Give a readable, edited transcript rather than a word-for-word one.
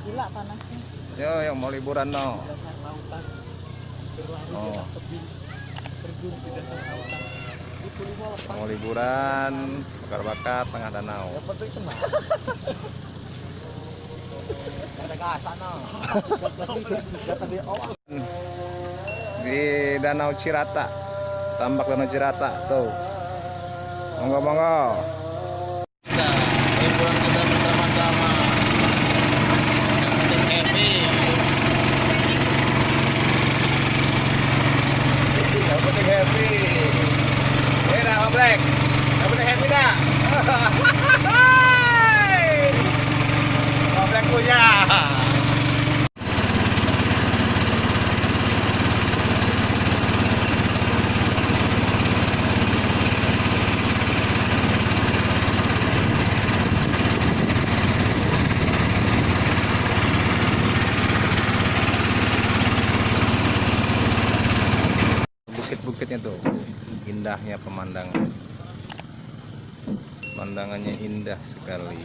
Gila panasnya. Yo, yang mau liburan no. Dasar lautan. Berlari di Oh. atas tebing. Terjun di dasar lautan. Itu lima lepas. Mau liburan, bakar-bakar tengah danau. Yang penting semangat. Kata kasar no. Kata dia oh. Di Danau Cirata, tambak Danau Cirata tuh. Monggo. Liburan kita bersama-sama. Happy. Yang penting happy. Dah, Black. Yang penting happy dah. Black punya. Bukit-bukitnya tuh, indahnya pemandangan. Pemandangannya indah sekali.